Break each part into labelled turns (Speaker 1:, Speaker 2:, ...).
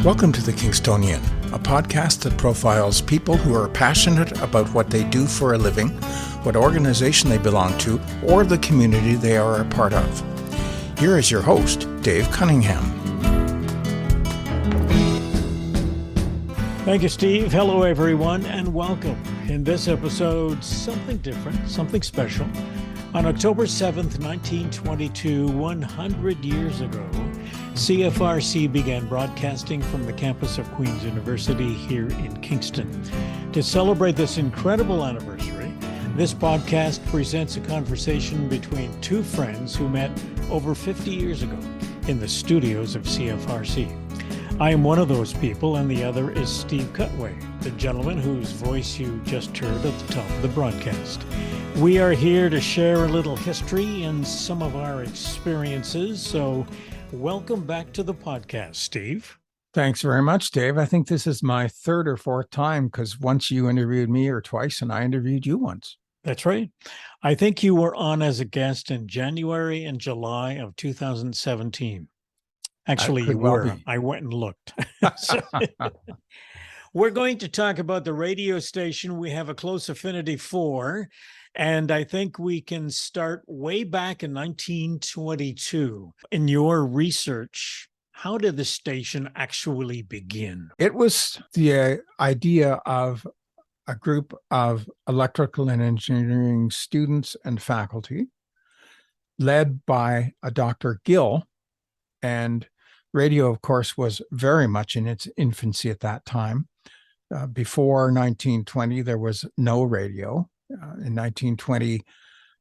Speaker 1: Welcome to The Kingstonian, a podcast that profiles people who are passionate about what they do for a living, what organization they belong to, or the community they are a part of. Here is your host, Dave Cunningham.
Speaker 2: Thank you, Steve. Hello, everyone, and welcome. In this episode, something different, something special. On October 7th, 1922, 100 years ago, CFRC began broadcasting from the campus of Queen's University here in Kingston. To celebrate this incredible anniversary, this podcast presents a conversation between two friends who met over 50 years ago in the studios of CFRC. I am one of those people, and the other is Steve CUTWAY, the gentleman whose voice you just heard at the top of the broadcast. We are here to share a little history and some of our experiences, so welcome back to the podcast, Steve.
Speaker 1: Thanks very much, Dave. I think this is my third or fourth time because once you interviewed me or twice and I interviewed you once.
Speaker 2: That's right. I think you were on as a guest in January and July of 2017. Actually, you were. I went and looked. So, we're going to talk about the radio station we have a close affinity for, and I think we can start way back in 1922. In your research, how did the station actually begin?
Speaker 1: It was the idea of a group of electrical and engineering students and faculty, led by a Dr. Gill, and radio, of course, was very much in its infancy at that time. Before 1920, there was no radio. In 1920,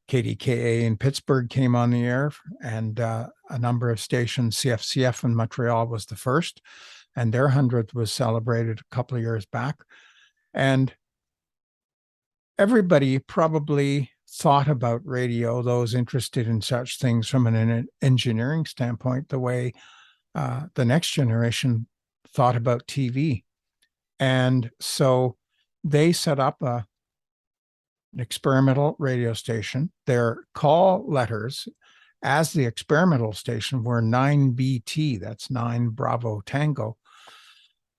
Speaker 1: KDKA in Pittsburgh came on the air, and a number of stations, CFCF in Montreal was the first, and their 100th was celebrated a couple of years back. And everybody probably thought about radio, those interested in such things from an engineering standpoint, the way the next generation thought about TV. And so they set up an experimental radio station. Their call letters as the experimental station were 9BT, that's 9 Bravo Tango.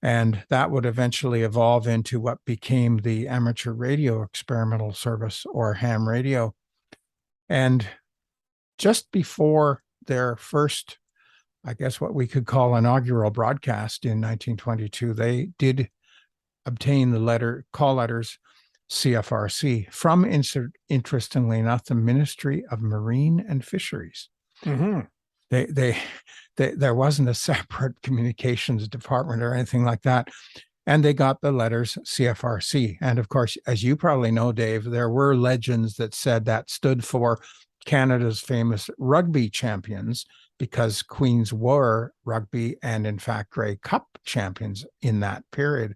Speaker 1: And that would eventually evolve into what became the amateur radio experimental service, or ham radio. And just before their first, I guess what we could call inaugural broadcast in 1922, they did obtain the call letters CFRC from, interestingly enough, the Ministry of Marine and Fisheries. Mm-hmm. There wasn't a separate communications department or anything like that. And they got the letters CFRC. And of course, as you probably know, Dave, there were legends that said that stood for Canada's famous rugby champions, because Queens were rugby and, in fact, Grey Cup champions in that period,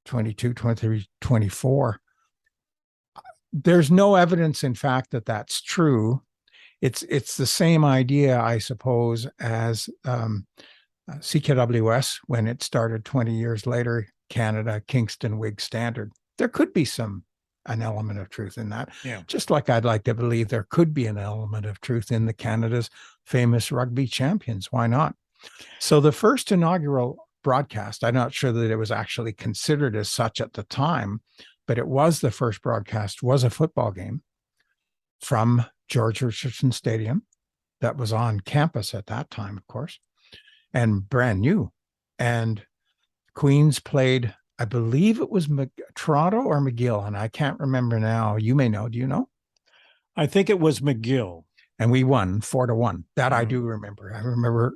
Speaker 1: 22, 23, 24. There's no evidence, in fact, that that's true. It's the same idea, I suppose, as CKWS when it started 20 years later, Canada, Kingston, Whig Standard. There could be an element of truth in that. Yeah. Just like I'd like to believe there could be an element of truth in the Canada's famous rugby champions. Why not? So the first inaugural broadcast, I'm not sure that it was actually considered as such at the time, but it was the first broadcast, was a football game from George Richardson Stadium that was on campus at that time, of course, and brand new. And Queens played, I believe it was Toronto or McGill, and I can't remember now. You may know. Do you know?
Speaker 2: I think it was McGill.
Speaker 1: And we won 4-1. That I do remember. I remember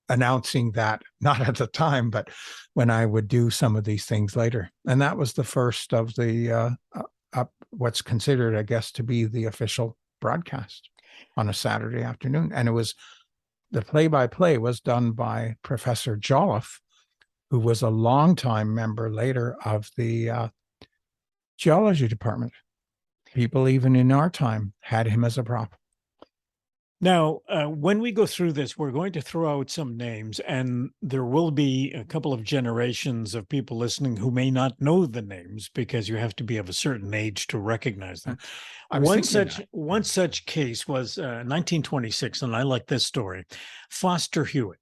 Speaker 1: announcing that, not at the time, but when I would do some of these things later. And that was the first of the what's considered, I guess, to be the official broadcast on a Saturday afternoon. And it was, the play-by-play was done by Professor Jolliffe, who was a longtime member later of the geology department. People even in our time had him as a prop.
Speaker 2: Now, when we go through this, we're going to throw out some names, and there will be a couple of generations of people listening who may not know the names because you have to be of a certain age to recognize them. One such case was 1926, and I like this story. Foster Hewitt.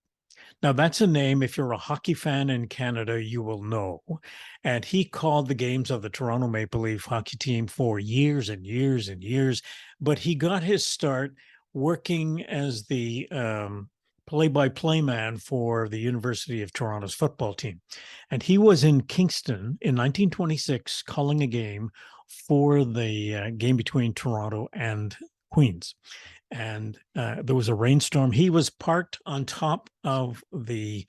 Speaker 2: Now, that's a name, if you're a hockey fan in Canada, you will know. And he called the games of the Toronto Maple Leaf hockey team for years and years and years. But he got his start working as the play-by-play man for the University of Toronto's football team. And he was in Kingston in 1926 calling a game for the game between Toronto and Queens. And there was a rainstorm. He was parked on top of the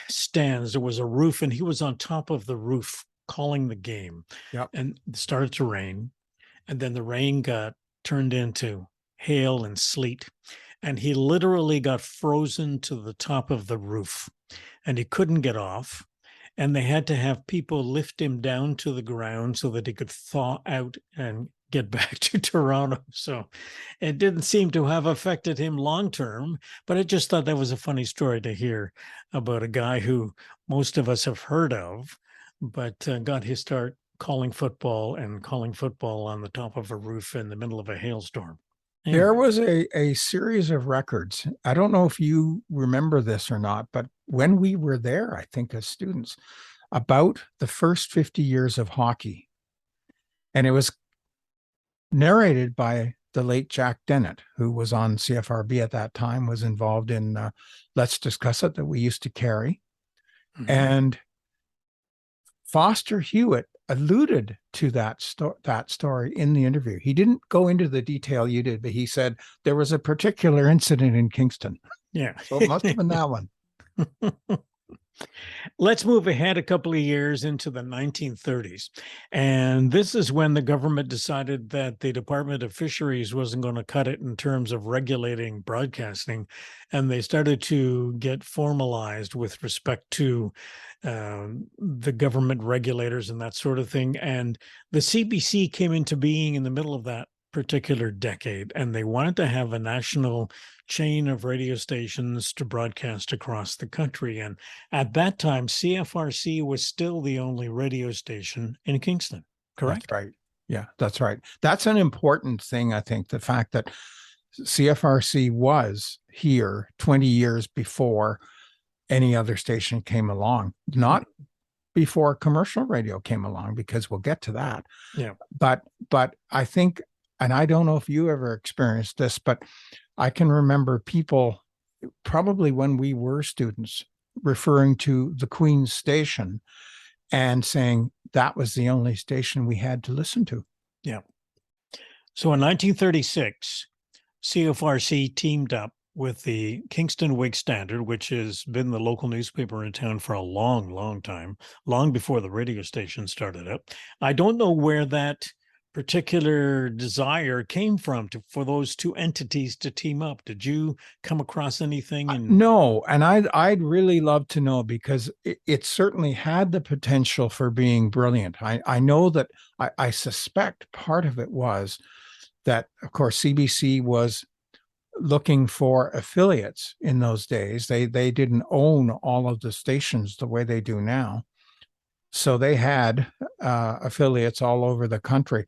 Speaker 2: stands. There was a roof, and he was on top of the roof calling the game.
Speaker 1: Yep.
Speaker 2: And it started to rain, and then the rain got turned into hail and sleet, and he literally got frozen to the top of the roof, and he couldn't get off. And they had to have people lift him down to the ground so that he could thaw out and get back to Toronto. So it didn't seem to have affected him long term, but I just thought that was a funny story to hear about a guy who most of us have heard of, but got his start calling football on the top of a roof in the middle of a hailstorm. Anyway.
Speaker 1: There was a series of records. I don't know if you remember this or not, but when we were there, I think as students, about the first 50 years of hockey, and it was narrated by the late Jack Dennett, who was on CFRB at that time, was involved in Let's Discuss It that we used to carry. Mm-hmm. And Foster Hewitt alluded to that story in the interview. He didn't go into the detail you did, but he said there was a particular incident in Kingston.
Speaker 2: Yeah.
Speaker 1: So it must have been that one.
Speaker 2: Let's move ahead a couple of years into the 1930s. And this is when the government decided that the Department of Fisheries wasn't going to cut it in terms of regulating broadcasting. And they started to get formalized with respect to the government regulators and that sort of thing. And the CBC came into being in the middle of that particular decade, and they wanted to have a national chain of radio stations to broadcast across the country. And at that time, CFRC was still the only radio station in Kingston, correct?
Speaker 1: That's right. Yeah, that's right. That's an important thing, I think, the fact that CFRC was here 20 years before any other station came along, not before commercial radio came along, because we'll get to that.
Speaker 2: Yeah.
Speaker 1: But I think, and I don't know if you ever experienced this, but I can remember people, probably when we were students, referring to the Queen's station and saying that was the only station we had to listen to.
Speaker 2: Yeah. So in 1936, CFRC teamed up with the Kingston Whig Standard, which has been the local newspaper in town for a long, long time, long before the radio station started up. I don't know where that particular desire came from for those two entities to team up. Did you come across anything?
Speaker 1: No, and I'd really love to know, because it certainly had the potential for being brilliant. I know that I suspect part of it was that, of course, CBC was looking for affiliates in those days. They didn't own all of the stations the way they do now. So they had affiliates all over the country.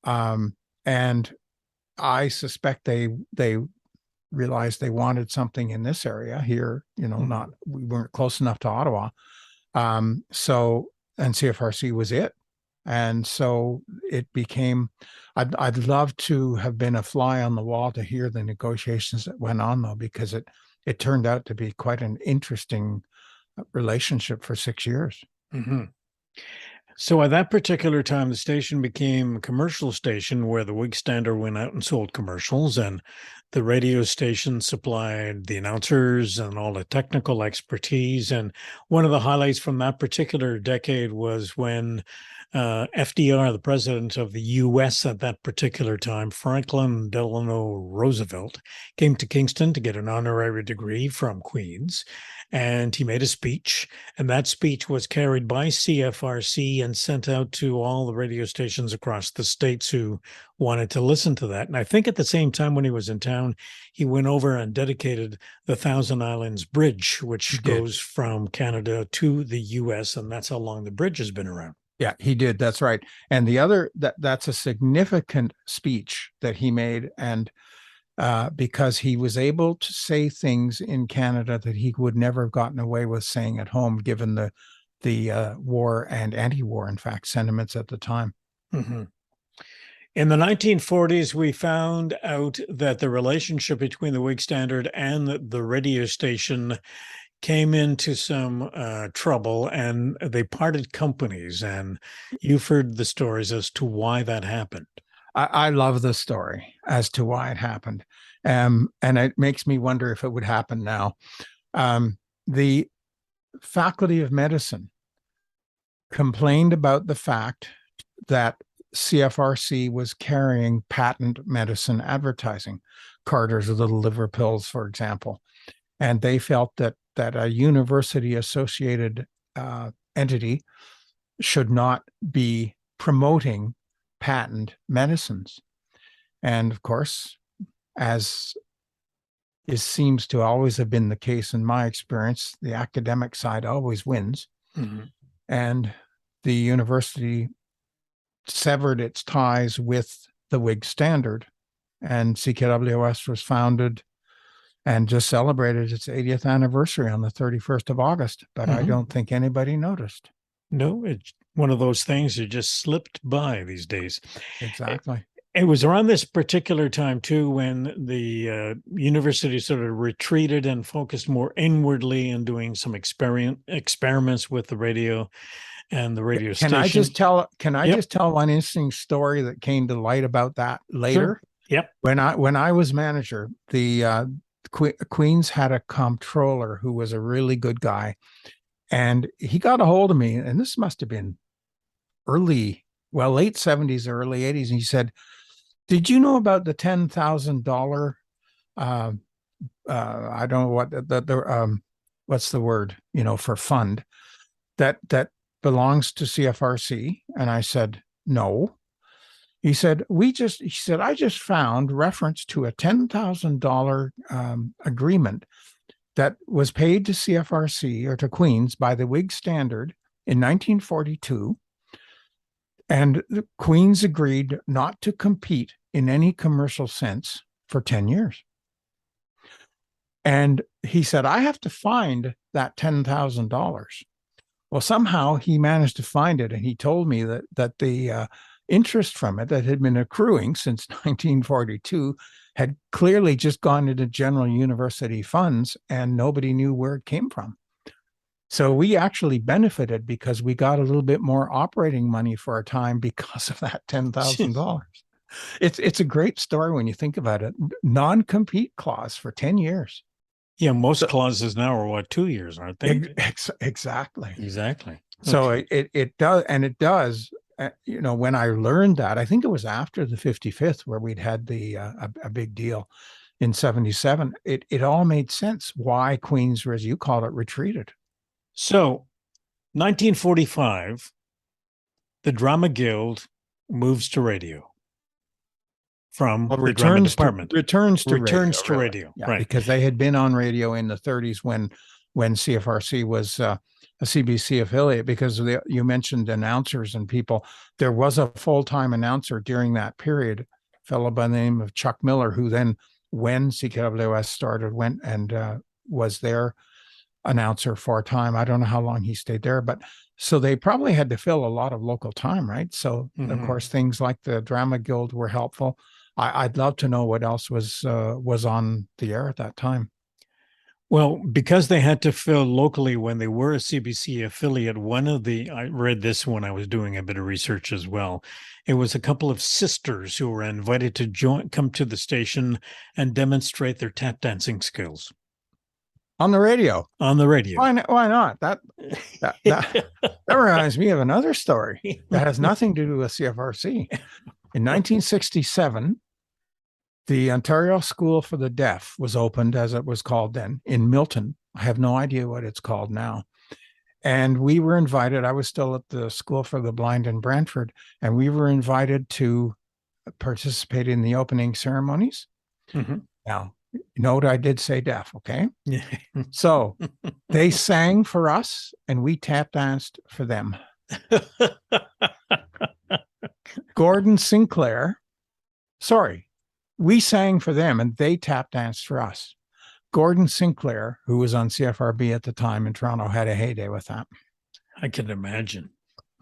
Speaker 1: And I suspect they realized they wanted something in this area here, we weren't close enough to Ottawa. And CFRC was it. And so it became, I'd love to have been a fly on the wall to hear the negotiations that went on, though, because it turned out to be quite an interesting relationship for 6 years.
Speaker 2: Mm-hmm. So at that particular time, the station became a commercial station where the Whig Standard went out and sold commercials, and the radio station supplied the announcers and all the technical expertise. And one of the highlights from that particular decade was when FDR, the president of the U.S. at that particular time, Franklin Delano Roosevelt, came to Kingston to get an honorary degree from Queen's. And he made a speech, and that speech was carried by CFRC and sent out to all the radio stations across the states who wanted to listen to that. And I think at the same time when he was in town, he went over and dedicated the Thousand Islands Bridge, which goes from Canada to the U.S., and that's how long the bridge has been around.
Speaker 1: Yeah, he did. That's right. And the other, that's a significant speech that he made. And because he was able to say things in Canada that he would never have gotten away with saying at home, given the war and anti-war, in fact, sentiments at the time.
Speaker 2: Mm-hmm. In the 1940s, we found out that the relationship between the Whig Standard and the radio station came into some trouble, and they parted companies. And you've heard the stories as to why that happened.
Speaker 1: I love the story as to why it happened. And it makes me wonder if it would happen now. The Faculty of Medicine complained about the fact that CFRC was carrying patent medicine advertising, Carter's little liver pills, for example. And they felt that a university-associated entity should not be promoting patent medicines. And of course, as it seems to always have been the case in my experience, the academic side always wins.
Speaker 2: Mm-hmm.
Speaker 1: And the university severed its ties with the Whig Standard, and CKWS was founded and just celebrated its 80th anniversary on the 31st of August. But I don't think anybody noticed.
Speaker 2: No, it's one of those things that just slipped by these days.
Speaker 1: Exactly.
Speaker 2: It was around this particular time, too, when the university sort of retreated and focused more inwardly in doing some experiments with the radio and the radio station.
Speaker 1: Can I just tell one interesting story that came to light about that later?
Speaker 2: Sure. Yep.
Speaker 1: When I was manager, the Queens had a comptroller who was a really good guy, and he got a hold of me, and this must have been late 70s, early 80s, and he said, "Did you know about the $10,000? I don't know what what's the word, for fund that belongs to CFRC?" And I said, "No." He said, I just found reference to a $10,000 agreement that was paid to CFRC or to Queens by the Whig Standard in 1942. And the Queens agreed not to compete in any commercial sense for 10 years. And he said, "I have to find that $10,000. Well, somehow he managed to find it. And he told me that the interest from it that had been accruing since 1942 had clearly just gone into general university funds, and nobody knew where it came from. So we actually benefited because we got a little bit more operating money for our time because of that $10,000. It's a great story when you think about it. Non-compete clause for 10 years.
Speaker 2: Yeah, most clauses now are 2 years, aren't they?
Speaker 1: Exactly.
Speaker 2: Exactly.
Speaker 1: So it does. When I learned that, I think it was after the 55th where we'd had a big deal in 77. It all made sense why Queens, as you call it, retreated.
Speaker 2: So 1945, the Drama Guild moves to radio from the drama department.
Speaker 1: Returns to
Speaker 2: radio.
Speaker 1: Yeah,
Speaker 2: right.
Speaker 1: Because they had been on radio in the 30s when CFRC was a CBC affiliate, because you mentioned announcers and people. There was a full-time announcer during that period, a fellow by the name of Chuck Miller, who then, when CKWS started, went and was their announcer for a time. I don't know how long he stayed there, but so they probably had to fill a lot of local time, right? So of course, things like the Drama Guild were helpful. I'd love to know what else was on the air at that time.
Speaker 2: Well, because they had to fill locally when they were a CBC affiliate, I read this when I was doing a bit of research as well. It was a couple of sisters who were invited to come to the station and demonstrate their tap dancing skills.
Speaker 1: On the radio.
Speaker 2: On the radio.
Speaker 1: Why not? That reminds me of another story that has nothing to do with CFRC. In 1967, the Ontario School for the Deaf was opened, as it was called then, in Milton. I have no idea what it's called now. And we were invited. I was still at the School for the Blind in Brantford, and we were invited to participate in the opening ceremonies. Mm-hmm. Now, note I did say deaf, okay?
Speaker 2: Yeah.
Speaker 1: So they sang for us, and we tap danced for them. we sang for them and they tap danced for us. Gordon Sinclair, who was on CFRB at the time in Toronto, had a heyday with that.
Speaker 2: I can imagine.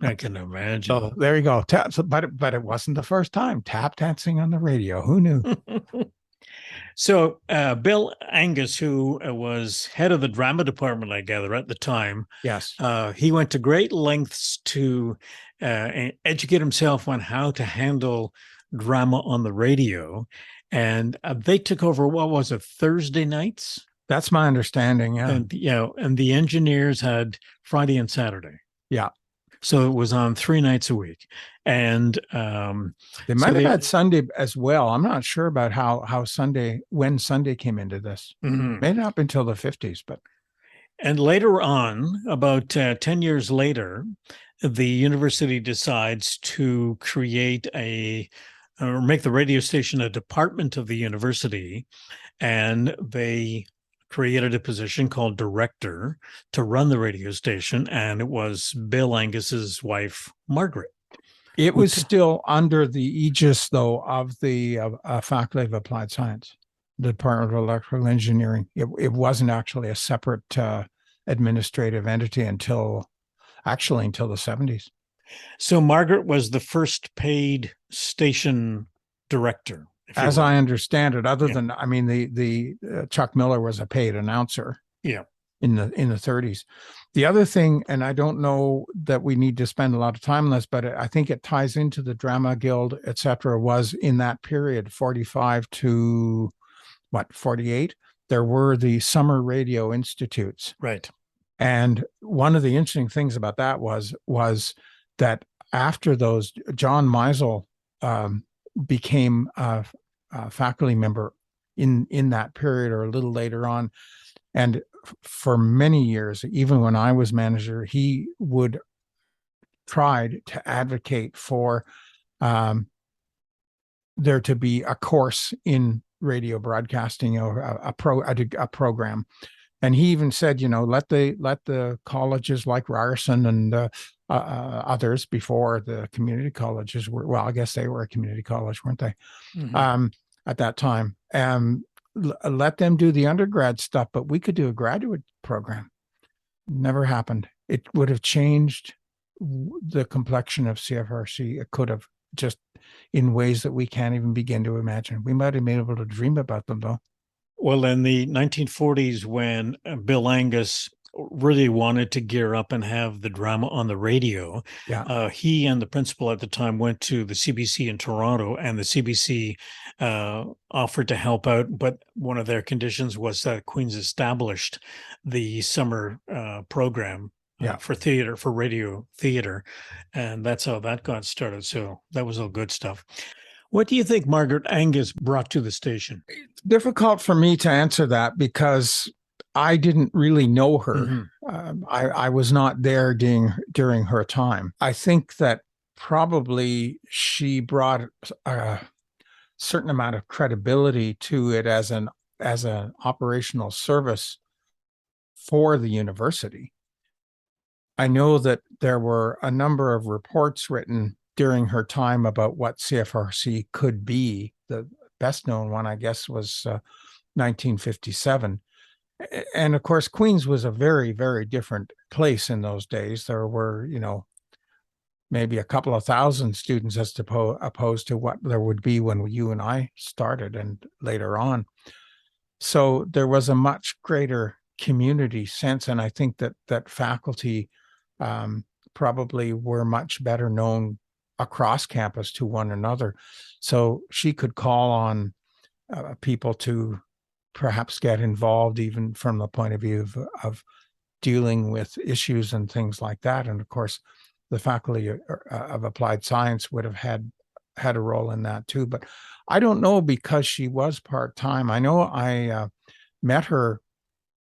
Speaker 2: I can imagine.
Speaker 1: So there you go. But it wasn't the first time tap dancing on the radio. Who knew?
Speaker 2: So Bill Angus, who was head of the drama department, I gather, at the time,
Speaker 1: Yes,
Speaker 2: he went to great lengths to educate himself on how to handle drama on the radio. And they took over, what was it, Thursday nights?
Speaker 1: that's my understanding. Yeah,
Speaker 2: And the engineers had Friday and Saturday.
Speaker 1: Yeah.
Speaker 2: So it was on 3 nights a week. And
Speaker 1: they might have had Sunday as well. I'm not sure about when Sunday came into this. Maybe not until the 50s, but.
Speaker 2: And later on, about 10 years later, the university decides to create or make the radio station a department of the university. And they created a position called director to run the radio station. And it was Bill Angus's wife, Margaret.
Speaker 1: It was still under the aegis, though, of the Faculty of Applied Science, the Department of Electrical Engineering. It wasn't actually a separate administrative entity until the 70s.
Speaker 2: So Margaret was the first paid station director,
Speaker 1: as I understand it. Other than, I mean, the Chuck Miller was a paid announcer.
Speaker 2: Yeah.
Speaker 1: In the 30s. The other thing, and I don't know that we need to spend a lot of time on this, but I think it ties into the Drama Guild, etc., was in that period, 45 to 48, there were the summer radio institutes.
Speaker 2: Right.
Speaker 1: And one of the interesting things about that was that after those, John Meisel became a faculty member in that period or a little later on. And for many years, even when I was manager, he would try to advocate for there to be a course in radio broadcasting or a program. And he even said, let the colleges like Ryerson and others before the community colleges were, well, I guess they were a community college, weren't they? At that time. Let them do the undergrad stuff, but we could do a graduate program. Never happened. It would have changed the complexion of CFRC. It could have, just in ways that we can't even begin to imagine. We might have been able to dream about them, though.
Speaker 2: Well, in the 1940s, when Bill Angus really wanted to gear up and have the drama on the radio, he and the principal at the time went to the CBC in Toronto, and the CBC offered to help out, but one of their conditions was that Queen's established the summer program for radio theater, and that's how that got started. So that was all good stuff. What do you think Margaret Angus brought to the station?
Speaker 1: It's difficult for me to answer that because I didn't really know her. I was not there during her time. I think that probably she brought a certain amount of credibility to it as an operational service for the university. I know that there were a number of reports written during her time about what CFRC could be. The best known one, I guess, was 1957. And of course, Queens was a very, very different place in those days. There were, maybe a couple of thousand students as opposed to what there would be when you and I started and later on. So there was a much greater community sense. And I think that faculty probably were much better known across campus to one another. So she could call on people to perhaps get involved even from the point of view of dealing with issues and things like that. And of course, the Faculty of Applied Science would have had a role in that too. But I don't know, because she was part-time. I know I met her,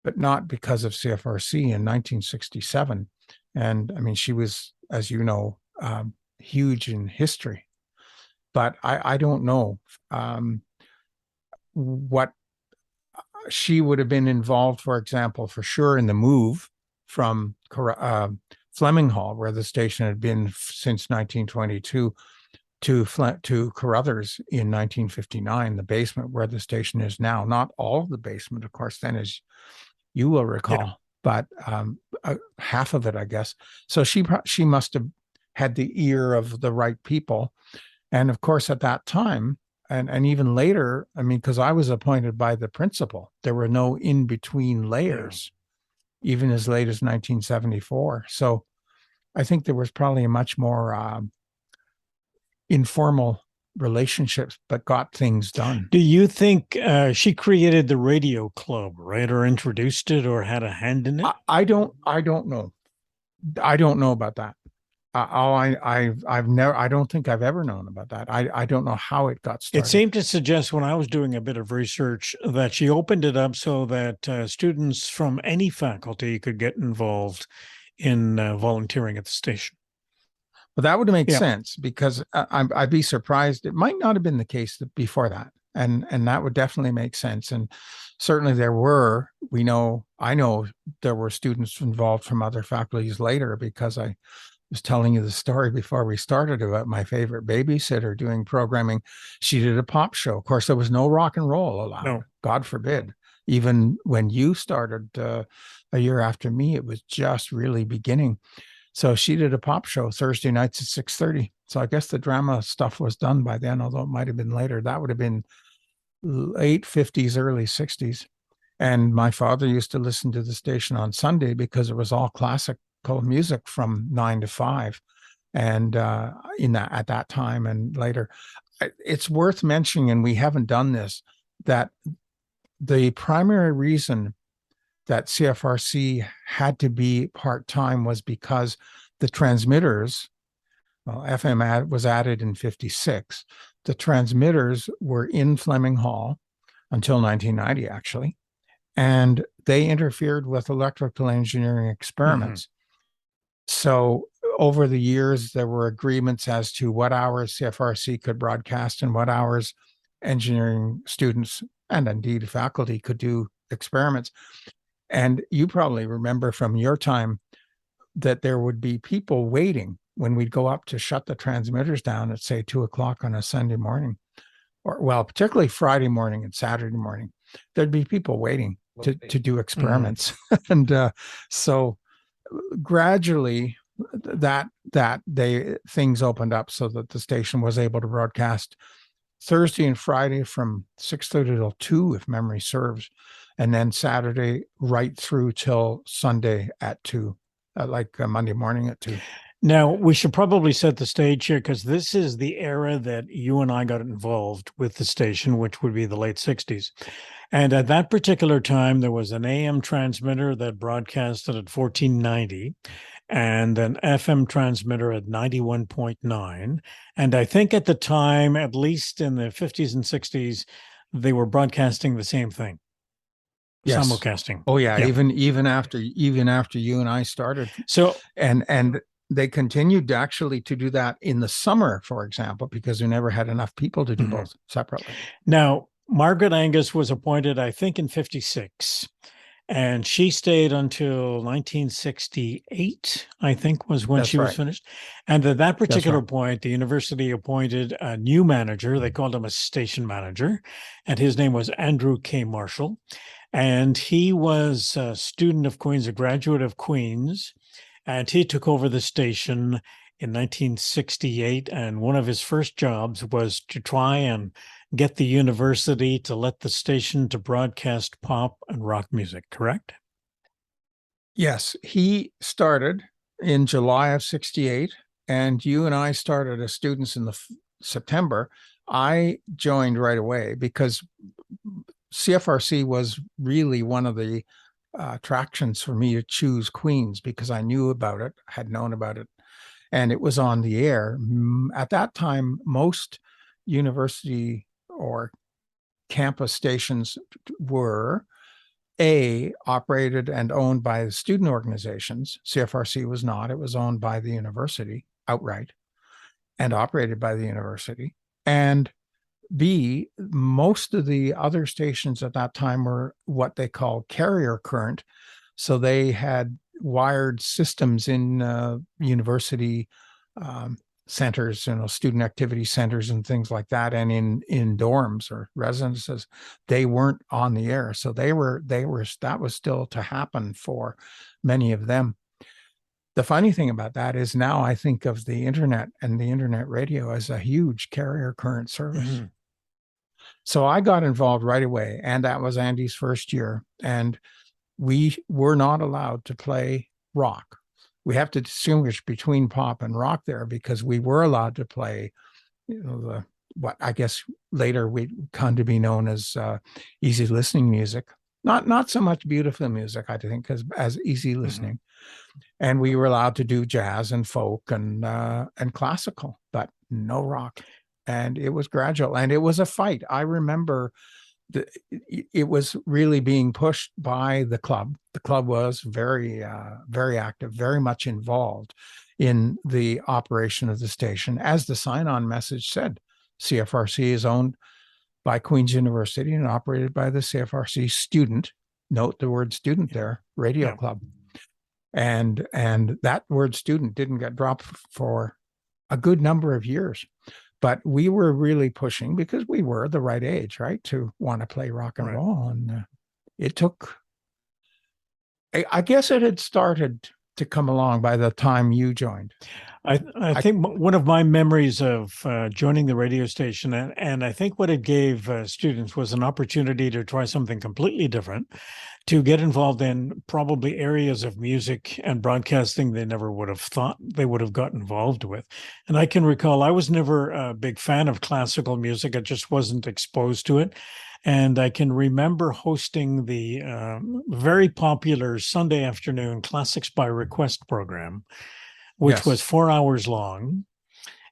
Speaker 1: but not because of CFRC, in 1967. And I mean, she was, as you know, huge in history. But I don't know what she would have been involved, for example, for sure in the move from Fleming Hall, where the station had been since 1922, to Carruthers in 1959, the basement where the station is now. Not all of the basement, of course, then, as you will recall, but half of it, I guess. So she must have had the ear of the right people. And of course, at that time, and even later, I mean, because I was appointed by the principal, there were no in-between layers, even as late as 1974. So I think there was probably a much more informal relationships, but got things done.
Speaker 2: Do you think she created the radio club, right, or introduced it, or had a hand in it?
Speaker 1: I don't know. I don't know about that. I don't think I've ever known about that. I don't know how it got started.
Speaker 2: It seemed to suggest, when I was doing a bit of research, that she opened it up so that students from any faculty could get involved in volunteering at the station.
Speaker 1: But that would make sense, because I'd be surprised. It might not have been the case before that. And that would definitely make sense. And certainly I know there were students involved from other faculties later, because I was telling you the story before we started about my favorite babysitter doing programming. She did a pop show. Of course, there was no rock and roll allowed. No. God forbid. Even when you started a year after me, it was just really beginning. So she did a pop show Thursday nights at 6:30. So I guess the drama stuff was done by then, although it might have been later. That would have been late 50s, early 60s. And my father used to listen to the station on Sunday because it was all classical music from 9 to 5. And at that time and later, it's worth mentioning, and we haven't done this, that the primary reason that CFRC had to be part-time was because the transmitters, FM was added in 56. The transmitters were in Fleming Hall until 1990, actually, and they interfered with electrical engineering experiments. Mm-hmm. So over the years, there were agreements as to what hours CFRC could broadcast and what hours engineering students and indeed faculty could do experiments. And you probably remember from your time that there would be people waiting when we'd go up to shut the transmitters down at, say, 2:00 on a Sunday morning, or particularly Friday morning and Saturday morning. There'd be people waiting to do experiments. Mm-hmm. And so gradually things opened up so that the station was able to broadcast Thursday and Friday from 6:30 till 2, if memory serves, and then Saturday right through till Sunday at 2, Monday morning at 2.
Speaker 2: Now, we should probably set the stage here, because this is the era that you and I got involved with the station, which would be the late 60s. And at that particular time, there was an AM transmitter that broadcasted at 1490 and an FM transmitter at 91.9. And I think at the time, at least in the 50s and 60s, they were broadcasting the same thing. Yes. Simulcasting.
Speaker 1: Oh yeah. Even after you and I started. So and they continued actually to do that in the summer, for example, because we never had enough people to do mm-hmm. both separately.
Speaker 2: Now, Margaret Angus was appointed, I think, in 56, and she stayed until 1968, I think, was when she was finished. And at that particular point, the university appointed a new manager. They called him a station manager, and his name was Andrew K. Marshall. And he was a student of Queen's, a graduate of Queen's, and he took over the station in 1968. And one of his first jobs was to try and get the university to let the station to broadcast pop and rock music, correct?
Speaker 1: Yes, he started in July of 68, and you and I started as students in the September. I joined right away because CFRC was really one of the attractions for me to choose Queen's, because I knew about it, had known about it, and it was on the air. At that time, most university or campus stations were operated and owned by the student organizations. CFRC was not. It was owned by the university outright and operated by the university. And B, most of the other stations at that time were what they call carrier current. So they had wired systems in university centers, student activity centers and things like that, and in dorms or residences, they weren't on the air. So that was still to happen for many of them. The funny thing about that is now I think of the internet and the internet radio as a huge carrier current service.
Speaker 2: Mm-hmm.
Speaker 1: So I got involved right away, and that was Andy's first year. And we were not allowed to play rock. We have to distinguish between pop and rock there, because we were allowed to play, what I guess later we come to be known as easy listening music. Not so much beautiful music, I think, as easy listening. Mm-hmm. And we were allowed to do jazz and folk and classical, but no rock. And it was gradual, and it was a fight. I remember it was really being pushed by the club. The club was very, very active, very much involved in the operation of the station. As the sign-on message said, CFRC is owned by Queen's University and operated by the CFRC student, note the word student there, radio club. And that word student didn't get dropped for a good number of years. But we were really pushing, because we were the right age, right, to want to play rock and roll. And it took, I guess it had started to come along by the time you joined.
Speaker 2: I think one of my memories of joining the radio station, and I think what it gave students was an opportunity to try something completely different, to get involved in probably areas of music and broadcasting they never would have thought they would have got involved with. And I can recall I was never a big fan of classical music. I just wasn't exposed to it. And I can remember hosting the very popular Sunday afternoon Classics by Request program, which was 4 hours long.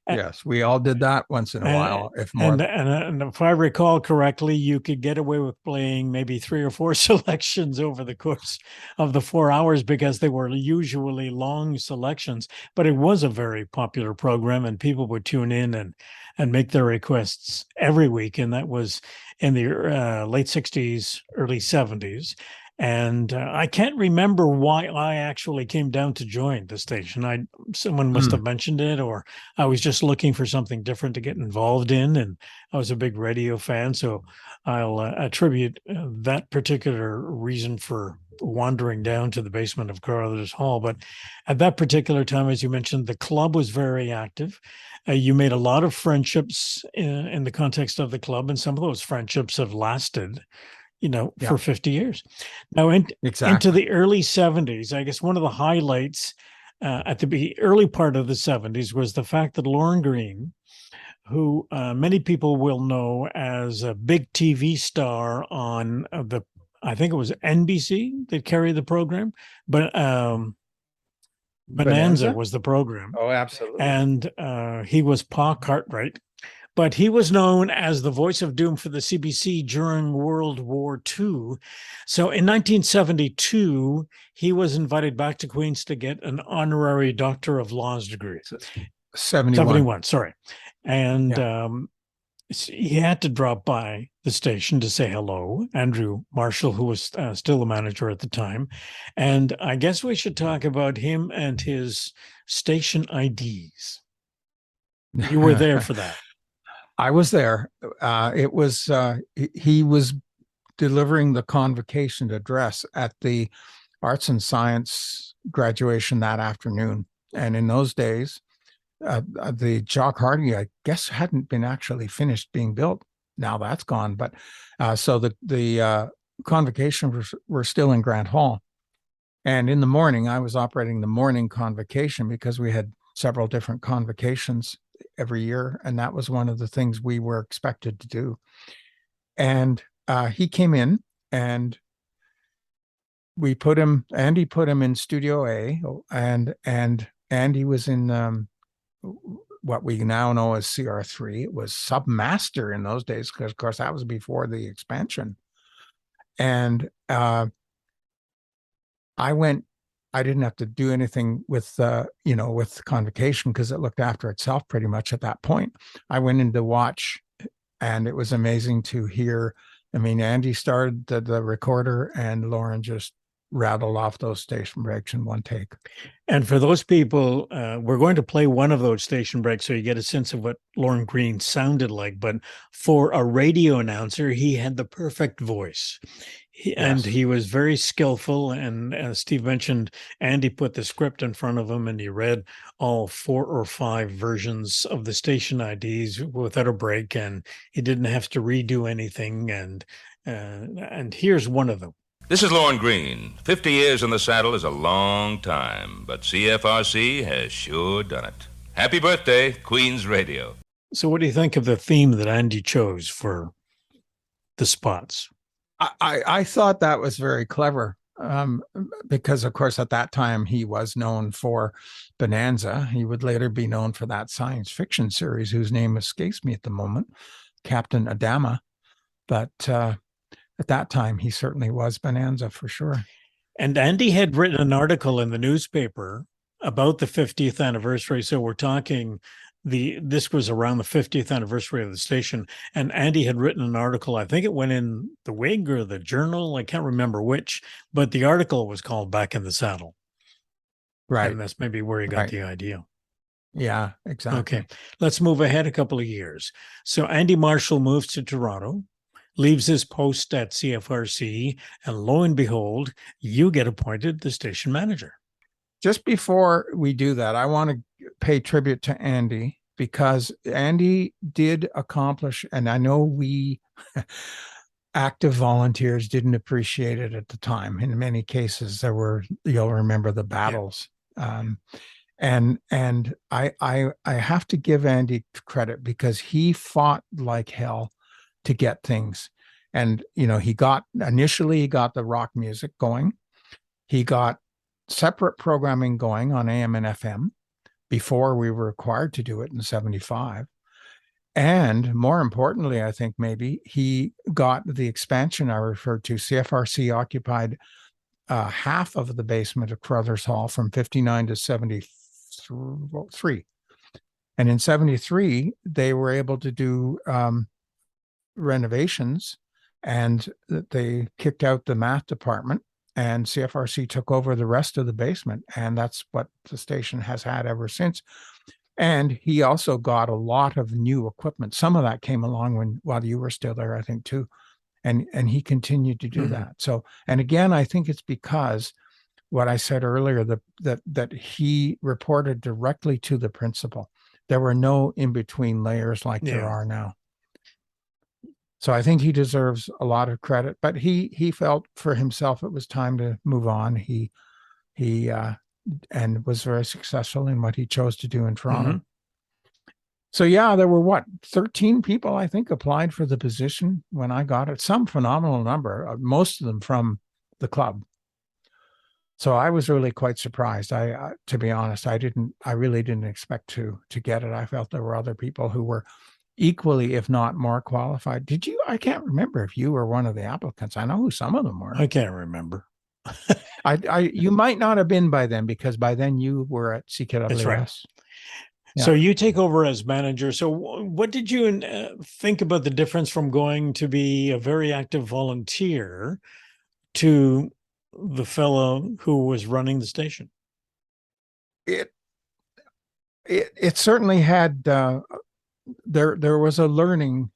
Speaker 1: Yes, we all did that once in a while, if more.
Speaker 2: And if I recall correctly, you could get away with playing maybe 3 or 4 selections over the course of the 4 hours, because they were usually long selections. But it was a very popular program, and people would tune in and make their requests every week. And that was in the late 60s, early 70s. And I can't remember why I actually came down to join the station. Someone must have mentioned it, or I was just looking for something different to get involved in. And I was a big radio fan, so I'll attribute that particular reason for wandering down to the basement of Carruthers Hall. But at that particular time, as you mentioned, the club was very active. You made a lot of friendships in the context of the club, and some of those friendships have lasted for 50 years. Now, into the early 70s, I guess one of the highlights at the early part of the 70s was the fact that Lauren Green, who many people will know as a big TV star on I think it was NBC that carried the program, but Bonanza was the program.
Speaker 1: Oh, absolutely.
Speaker 2: And he was Pa Cartwright. But he was known as the voice of doom for the CBC during World War II. So in 1972, he was invited back to Queen's to get an honorary Doctor of Laws degree. 71, sorry. And he had to drop by the station to say hello. Andrew Marshall, who was still the manager at the time. And I guess we should talk about him and his station IDs. You were there for that.
Speaker 1: I was there. It was he was delivering the convocation address at the Arts and Science graduation that afternoon. And in those days, the Jock Hardy, I guess, hadn't been actually finished being built. Now that's gone. But so the convocation were still in Grant Hall. And in the morning, I was operating the morning convocation, because we had several different convocations every year, and that was one of the things we were expected to do. And he came in, and Andy put him in Studio A, and Andy was in what we now know as CR3. It was Submaster in those days, because of course that was before the expansion. And I didn't have to do anything with with convocation, because it looked after itself pretty much at that point. I went in to watch, and it was amazing to hear. I mean, Andy started the recorder, and Lauren just rattled off those station breaks in one take.
Speaker 2: And for those people, we're going to play one of those station breaks so you get a sense of what Lorne Greene sounded like. But for a radio announcer, he had the perfect voice. And he was very skillful. And as Steve mentioned, Andy put the script in front of him and he read all 4 or 5 versions of the station IDs without a break. And he didn't have to redo anything. And here's one of them.
Speaker 3: This is Lorne Greene. 50 years in the saddle is a long time, but CFRC has sure done it. Happy birthday, Queen's Radio.
Speaker 2: So what do you think of the theme that Andy chose for the spots?
Speaker 1: I thought that was very clever because, of course, at that time he was known for Bonanza. He would later be known for that science fiction series whose name escapes me at the moment, Captain Adama. But at that time, he certainly was Bonanza for sure.
Speaker 2: And Andy had written an article in the newspaper about the 50th anniversary. So we're talking this was around the 50th anniversary of the station. And Andy had written an article, I think it went in the Whig or the Journal, I can't remember which, but the article was called Back in the Saddle.
Speaker 1: Right.
Speaker 2: And that's maybe where he got the idea.
Speaker 1: Yeah, exactly.
Speaker 2: Okay, let's move ahead a couple of years. So Andy Marshall moves to Toronto, leaves his post at CFRC, and lo and behold, you get appointed the station manager.
Speaker 1: Just before we do that, I want to pay tribute to Andy because Andy did accomplish, and I know we active volunteers didn't appreciate it at the time. In many cases, there were, you'll remember the battles. Yeah. And I have to give Andy credit because he fought like hell to get things. And, he got the rock music going. He got separate programming going on AM and FM before we were required to do it in 75. And more importantly, I think maybe he got the expansion I referred to. CFRC occupied half of the basement of Crothers Hall from 59 to 73. And in 73, they were able to do renovations, and they kicked out the math department, and CFRC took over the rest of the basement. And that's what the station has had ever since. And he also got a lot of new equipment. Some of that came along while you were still there, I think, too. And he continued to do that. So, and again, I think it's because what I said earlier, that he reported directly to the principal. There were no in-between layers like there are now. So I think he deserves a lot of credit, but he felt for himself it was time to move on. He and was very successful in what he chose to do in Toronto. Mm-hmm. So there were 13 people, I think, applied for the position when I got it. Some phenomenal number, most of them from the club. So I was really quite surprised. To be honest, I really didn't expect to get it. I felt there were other people who were equally, if not more qualified. Did you? I can't remember if you were one of the applicants. I know who some of them were.
Speaker 2: I can't remember.
Speaker 1: You might not have been by then, because by then you were at CKWS.
Speaker 2: That's right. Yeah. So you take over as manager. So what did you think about the difference from going to be a very active volunteer to the fellow who was running the station?
Speaker 1: It certainly had. There was a learning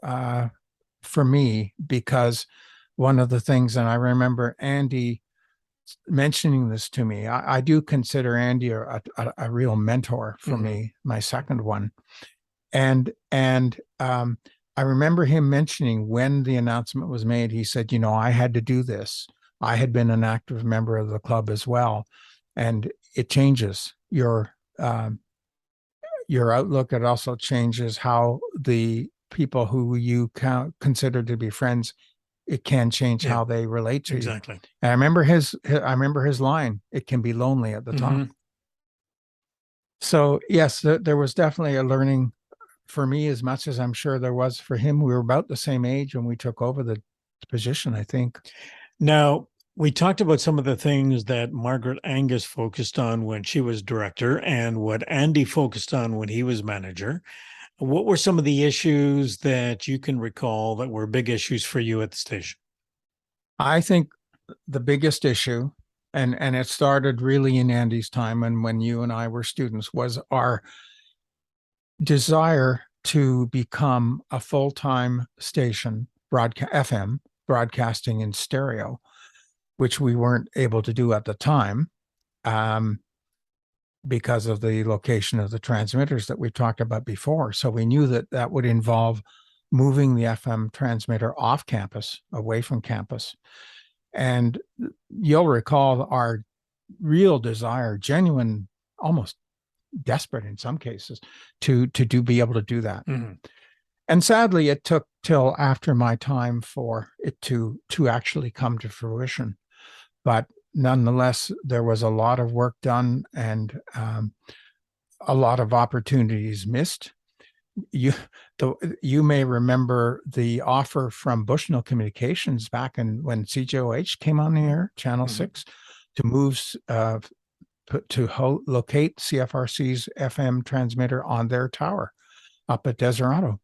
Speaker 1: for me, because one of the things, and I remember Andy mentioning this to me, I do consider Andy a real mentor for me, my second one. And I remember him mentioning when the announcement was made, he said, I had to do this. I had been an active member of the club as well. And it changes your outlook. It also changes how the people who you consider to be friends, it can change how they relate to you. And I remember his line, "It can be lonely at the top." So yes, there was definitely a learning for me, as much as I'm sure there was for him. We were about the same age when we took over the position, I think.
Speaker 2: Now, we talked about some of the things that Margaret Angus focused on when she was director and what Andy focused on when he was manager. What were some of the issues that you can recall that were big issues for you at the station?
Speaker 1: I think the biggest issue, and it started really in Andy's time and when you and I were students, was our desire to become a full-time station, FM, broadcasting in stereo, which we weren't able to do at the time because of the location of the transmitters that we talked about before. So we knew that that would involve moving the FM transmitter off campus, away from campus. And you'll recall our real desire, genuine, almost desperate in some cases, to be able to do that.
Speaker 2: Mm-hmm.
Speaker 1: And sadly, it took till after my time for it to actually come to fruition. But nonetheless, there was a lot of work done and a lot of opportunities missed. You may remember the offer from Bushnell Communications back when CJAI came on the air, Channel 6, to move locate CFRC's FM transmitter on their tower up at Deserato.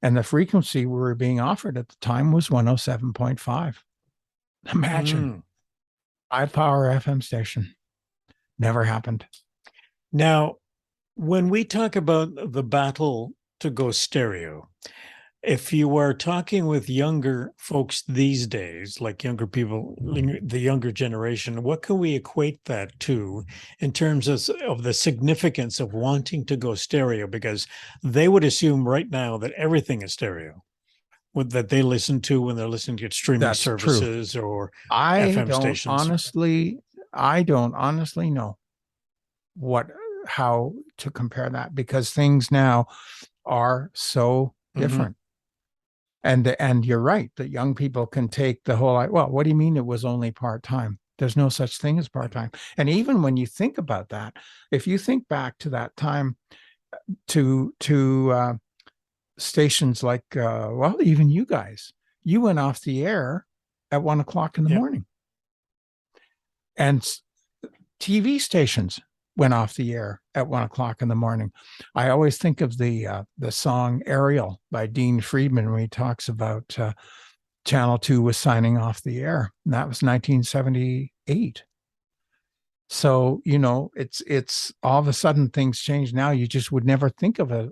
Speaker 1: And the frequency we were being offered at the time was 107.5. Imagine. High power FM station. Never happened.
Speaker 2: Now, when we talk about the battle to go stereo, if you are talking with younger folks these days, like younger people, the younger generation, what can we equate that to in terms of the significance of wanting to go stereo? Because they would assume right now that everything is stereo, that they listen to when they're listening to streaming
Speaker 1: That's
Speaker 2: services
Speaker 1: true.
Speaker 2: or
Speaker 1: I
Speaker 2: FM
Speaker 1: don't
Speaker 2: stations.
Speaker 1: I don't honestly know how to compare that, because things now are so different. And you're right that young people can take the whole, well, what do you mean it was only part-time? There's no such thing as part-time. And even when you think about that, if you think back to that time, to stations like, well, even you guys, you went off the air at 1 o'clock in the morning. And TV stations went off the air at 1 o'clock in the morning. I always think of the song Ariel by Dean Friedman, when he talks about Channel 2 was signing off the air. And that was 1978. So, it's all of a sudden things change now. You just would never think of a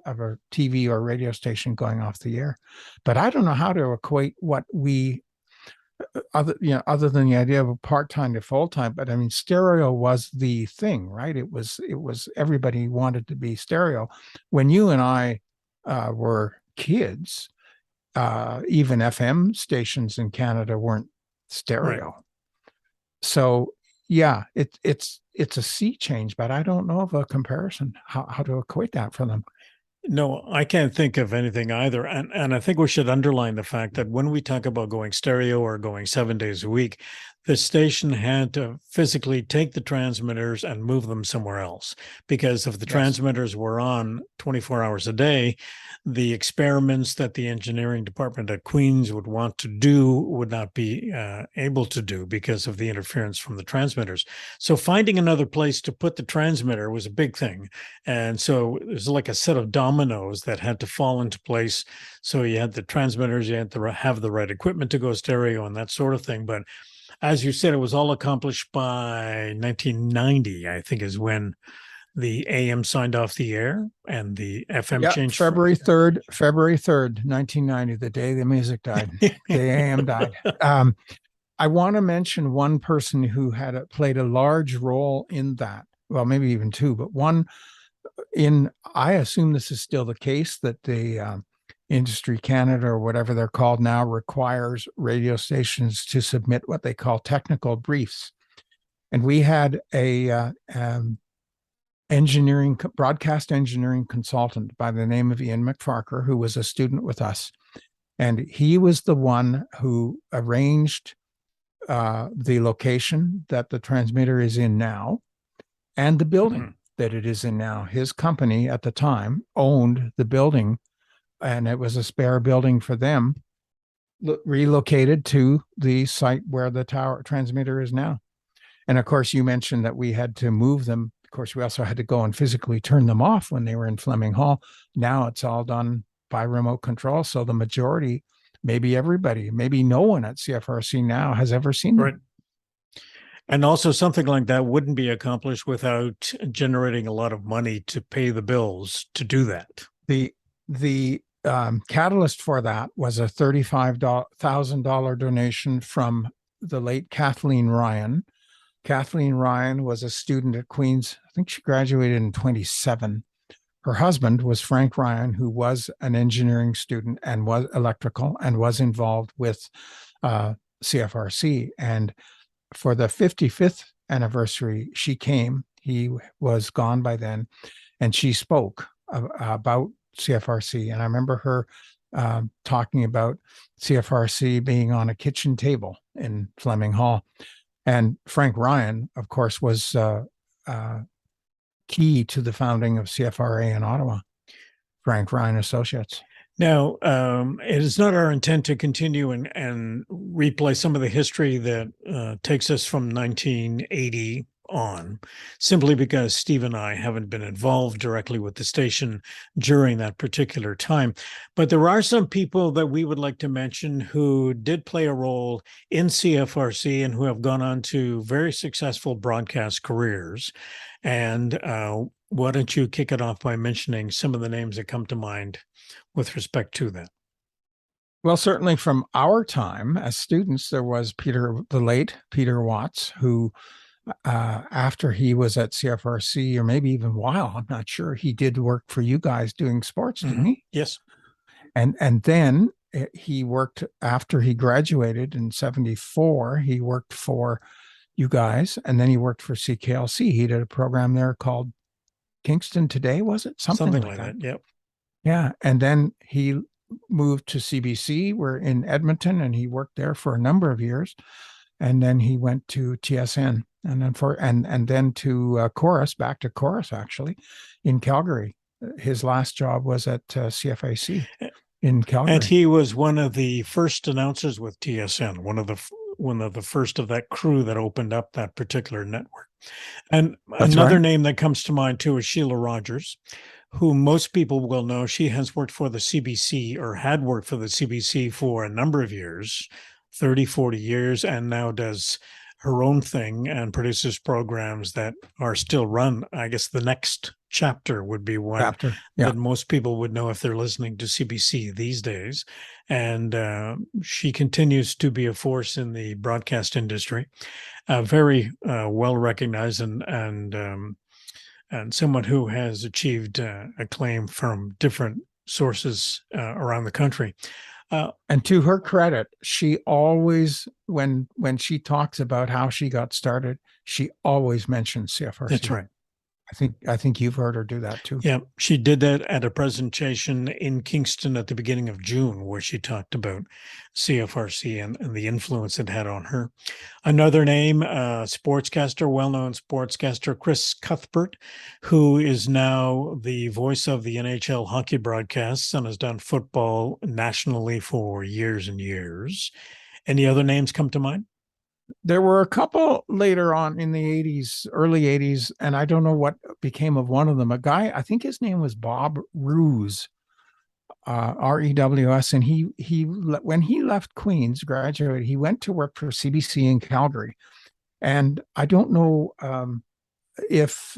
Speaker 1: TV or radio station going off the air. But I don't know how to equate what we, other than the idea of a part-time to full-time. But I mean, stereo was the thing, right? It was everybody wanted to be stereo. When you and I were kids, even FM stations in Canada weren't stereo. Right. So yeah, it's a sea change, but I don't know of a comparison, how to equate that for them.
Speaker 2: No, I can't think of anything either. And I think we should underline the fact that when we talk about going stereo or going 7 days a week, the station had to physically take the transmitters and move them somewhere else. Because if the transmitters were on 24 hours a day, the experiments that the engineering department at Queen's would want to do would not be able to do because of the interference from the transmitters. So finding another place to put the transmitter was a big thing. And so it was like a set of dominoes that had to fall into place. So you had the transmitters, you had to have the right equipment to go stereo and that sort of thing. But as you said, it was all accomplished by 1990, I think, is when the AM signed off the air and the FM changed.
Speaker 1: February 3rd, 1990, the day the music died, the AM died. I want to mention one person who had played a large role in that. Well, maybe even two, but one I assume this is still the case, that the Industry Canada, or whatever they're called now, requires radio stations to submit what they call technical briefs. And we had a broadcast engineering consultant by the name of Ian McFarker, who was a student with us. And he was the one who arranged the location that the transmitter is in now and the building that it is in now. His company at the time owned the building, and it was a spare building for them, relocated to the site where the tower transmitter is now. And of course, you mentioned that we had to move them. Of course, we also had to go and physically turn them off when they were in Fleming Hall. Now it's all done by remote control. So the majority, maybe everybody, maybe no one at CFRC now has ever seen them.
Speaker 2: Right. And also something like that wouldn't be accomplished without generating a lot of money to pay the bills to do that.
Speaker 1: The catalyst for that was a $35,000 donation from the late Kathleen Ryan. Kathleen Ryan was a student at Queen's. I think she graduated in 27. Her husband was Frank Ryan, who was an engineering student and was electrical and was involved with CFRC. And for the 55th anniversary, she came. He was gone by then, and she spoke about CFRC. And I remember her talking about CFRC being on a kitchen table in Fleming Hall. And Frank Ryan, of course, was key to the founding of CFRA in Ottawa, Frank Ryan Associates.
Speaker 2: Now, it is not our intent to continue and replay some of the history that takes us from 1980 on, simply because Steve and I haven't been involved directly with the station during that particular time. But there are some people that we would like to mention who did play a role in CFRC and who have gone on to very successful broadcast careers. And why don't you kick it off by mentioning some of the names that come to mind with respect to that?
Speaker 1: Well, certainly from our time as students, there was the late Peter Watts, who after he was at CFRC, or maybe even while, I'm not sure, he did work for you guys doing sports, didn't he?
Speaker 2: Yes.
Speaker 1: And then he worked, after he graduated in 74, he worked for you guys, and then he worked for CKLC. He did a program there called Kingston Today, was it? Something like that.
Speaker 2: Yep.
Speaker 1: Yeah. And then he moved to CBC. We're in Edmonton, and he worked there for a number of years. And then he went to TSN, and then to Chorus, back to Chorus, actually, in Calgary. His last job was at CFAC in Calgary.
Speaker 2: And he was one of the first announcers with TSN, one of the first of that crew that opened up that particular network. And
Speaker 1: That's
Speaker 2: another
Speaker 1: right.
Speaker 2: name that comes to mind too is Sheila Rogers, who most people will know. She has worked for the CBC, or had worked for the CBC for a number of years, 30, 40 years, and now does her own thing and produces programs that are still run. I guess the next chapter would be one that most people would know if they're listening to CBC these days. And she continues to be a force in the broadcast industry, very well recognized, and someone who has achieved acclaim from different sources around the country.
Speaker 1: And to her credit, she always, when she talks about how she got started, she always mentions CFRC.
Speaker 2: That's right.
Speaker 1: I think you've heard her do that too.
Speaker 2: Yeah, she did that at a presentation in Kingston at the beginning of June, where she talked about CFRC and the influence it had on her. Another name, sportscaster, well-known sportscaster, Chris Cuthbert, who is now the voice of the NHL hockey broadcasts and has done football nationally for years and years. Any other names come to mind?
Speaker 1: There were a couple later on in the 80s, early 80s, and I don't know what became of one of them. A guy, I think his name was Bob Rews, Rews, and he when he left Queen's, graduated, he went to work for CBC in Calgary, and I don't know if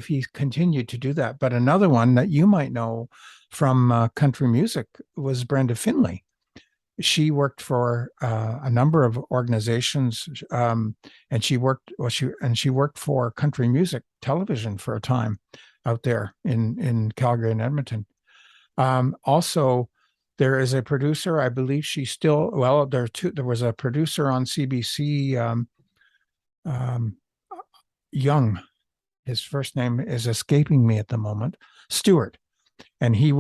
Speaker 1: he continued to do that. But another one that you might know from country music was Brenda Finley. She worked for a number of organizations, and she worked for country music television for a time out there in Calgary and Edmonton. Also, there is a producer. I believe she's still there was a producer on CBC, Young. His first name is escaping me at the moment. Stewart. And he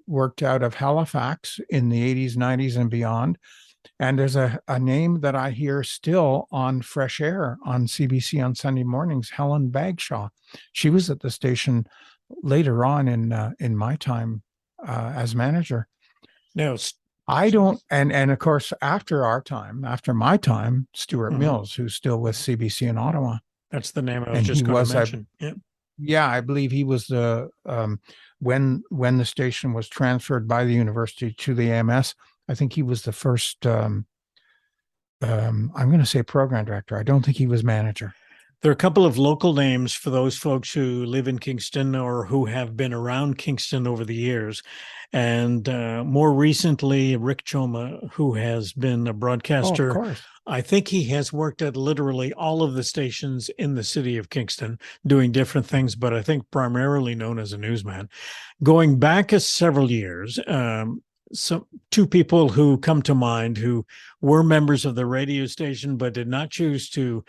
Speaker 1: worked out of Halifax in the 80s, 90s, and beyond. And there's a name that I hear still on Fresh Air on CBC on Sunday mornings, Helen Bagshaw. She was at the station later on in my time as manager.
Speaker 2: No,
Speaker 1: I don't, and of course, after my time, Stuart Mills, who's still with CBC in Ottawa.
Speaker 2: That's the name I was just going to mention.
Speaker 1: Yeah, I believe he was the when the station was transferred by the university to the AMS. I think he was the first I'm going to say program director. I don't think he was manager.
Speaker 2: There are a couple of local names for those folks who live in Kingston or who have been around Kingston over the years. And more recently, Rick Choma, who has been a
Speaker 1: Oh, of
Speaker 2: broadcaster.
Speaker 1: course.
Speaker 2: I think he has worked at literally all of the stations in the city of Kingston, doing different things, but I think primarily known as a newsman. Going back several years, two people who come to mind who were members of the radio station but did not choose to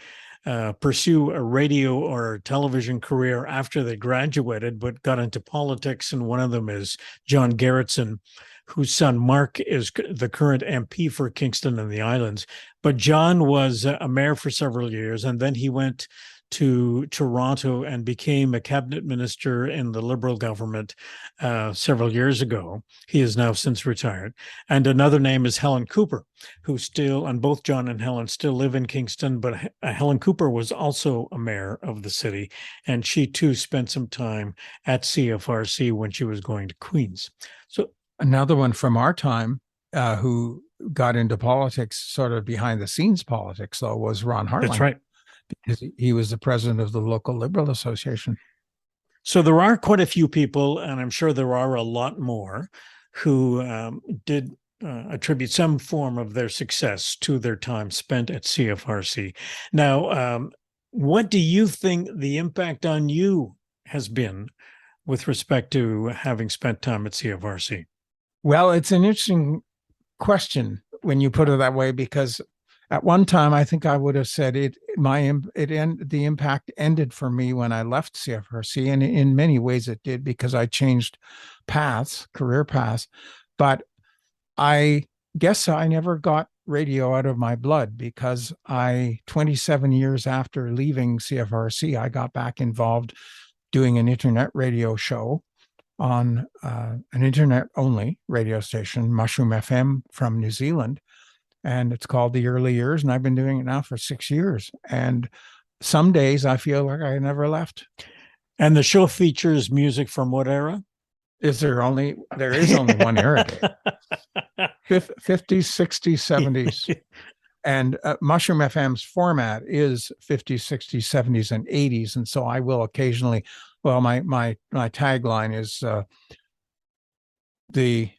Speaker 2: pursue a radio or television career after they graduated, but got into politics. And one of them is John Gerritsen, whose son Mark is the current MP for Kingston and the Islands. But John was a mayor for several years, and then he went to Toronto and became a cabinet minister in the Liberal government several years ago. He is now since retired. And another name is Helen Cooper, who still, and both John and Helen still live in Kingston, but Helen Cooper was also a mayor of the city, and she too spent some time at CFRC when she was going to Queen's. So
Speaker 1: another one from our time who got into politics, sort of behind the scenes politics, though, was Ron Hartling.
Speaker 2: That's right.
Speaker 1: Because he was the president of the local Liberal Association.
Speaker 2: So there are quite a few people, and I'm sure there are a lot more, who did attribute some form of their success to their time spent at CFRC. Now, what do you think the impact on you has been with respect to having spent time at CFRC?
Speaker 1: Well, it's an interesting question when you put it that way, because at one time, I think I would have said the impact ended for me when I left CFRC, and in many ways it did, because I changed career paths. But I guess I never got radio out of my blood, because 27 years after leaving CFRC, I got back involved doing an internet radio show on an internet-only radio station, Mushroom FM from New Zealand. And it's called The Early Years, and I've been doing it now for 6 years. And some days I feel like I never left.
Speaker 2: And the show features music from what era?
Speaker 1: There is only one era. 50s, 60s, 70s. And Mushroom FM's format is 50s, 60s, 70s, and 80s. And so I will occasionally, well, my tagline is the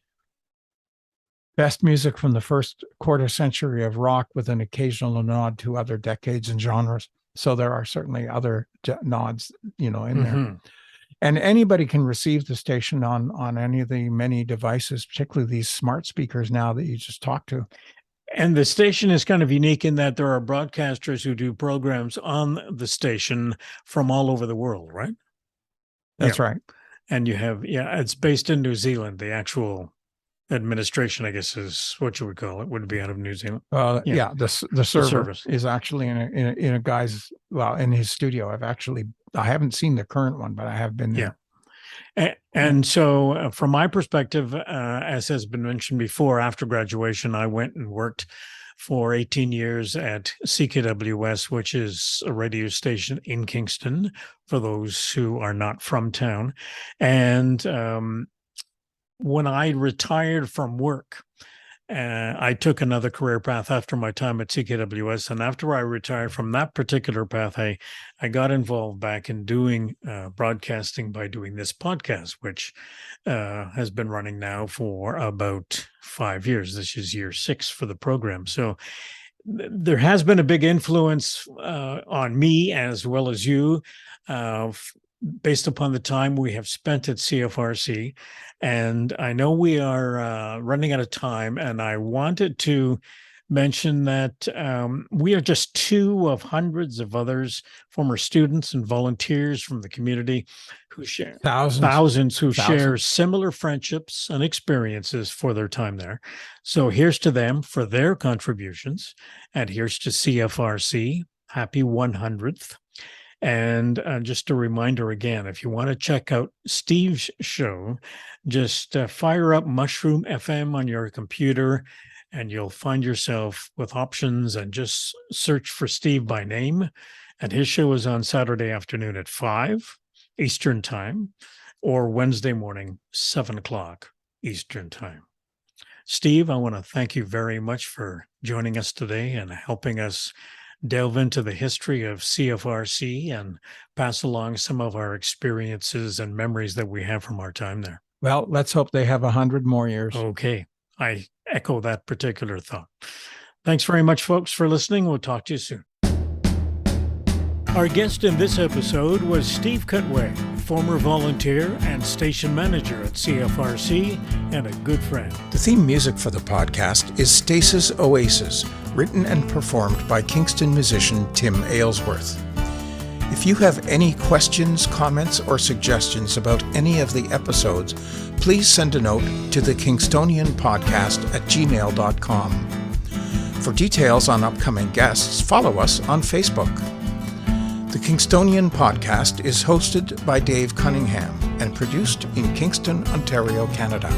Speaker 1: best music from the first quarter century of rock, with an occasional nod to other decades and genres. So there are certainly other nods, in there. And anybody can receive the station on any of the many devices, particularly these smart speakers now that you just talked to.
Speaker 2: And the station is kind of unique in that there are broadcasters who do programs on the station from all over the world, right?
Speaker 1: That's right.
Speaker 2: And you have, it's based in New Zealand. The actual administration, I guess, is what you would call it, would be out of New Zealand.
Speaker 1: The server is actually in a guy's, in his studio. I haven't seen the current one, but I have been there.
Speaker 2: And so from my perspective, as has been mentioned before, after graduation, I went and worked for 18 years at CKWS, which is a radio station in Kingston, for those who are not from town. And when I retired from work, I took another career path after my time at CKWS. And after I retired from that particular path, I got involved back in doing broadcasting by doing this podcast, which has been running now for about 5 years. This is year 6 for the program. So there has been a big influence on me as well as you, based upon the time we have spent at CFRC. And I know we are running out of time, and I wanted to mention that we are just 2 of hundreds of others, former students and volunteers from the community, who share thousands who share similar friendships and experiences for their time there. So here's to them for their contributions, and here's to CFRC. Happy 100th. And just a reminder again, if you want to check out Steve's show, just fire up Mushroom FM on your computer, and you'll find yourself with options, and just search for Steve by name. And his show is on Saturday afternoon at 5 Eastern Time, or Wednesday morning, 7 o'clock Eastern Time. Steve, I want to thank you very much for joining us today and helping us delve into the history of CFRC and pass along some of our experiences and memories that we have from our time there.
Speaker 1: Well, let's hope they have 100 more years.
Speaker 2: Okay. I echo that particular thought. Thanks very much, folks, for listening. We'll talk to you soon. Our guest in this episode was Steve CUTWAY, former volunteer and station manager at CFRC and a good friend.
Speaker 1: The theme music for the podcast is Stasis Oasis, written and performed by Kingston musician Tim Aylesworth. If you have any questions, comments, or suggestions about any of the episodes, please send a note to thekingstonianpodcast@gmail.com. For details on upcoming guests, follow us on Facebook. The Kingstonian Podcast is hosted by Dave Cunningham and produced in Kingston, Ontario, Canada.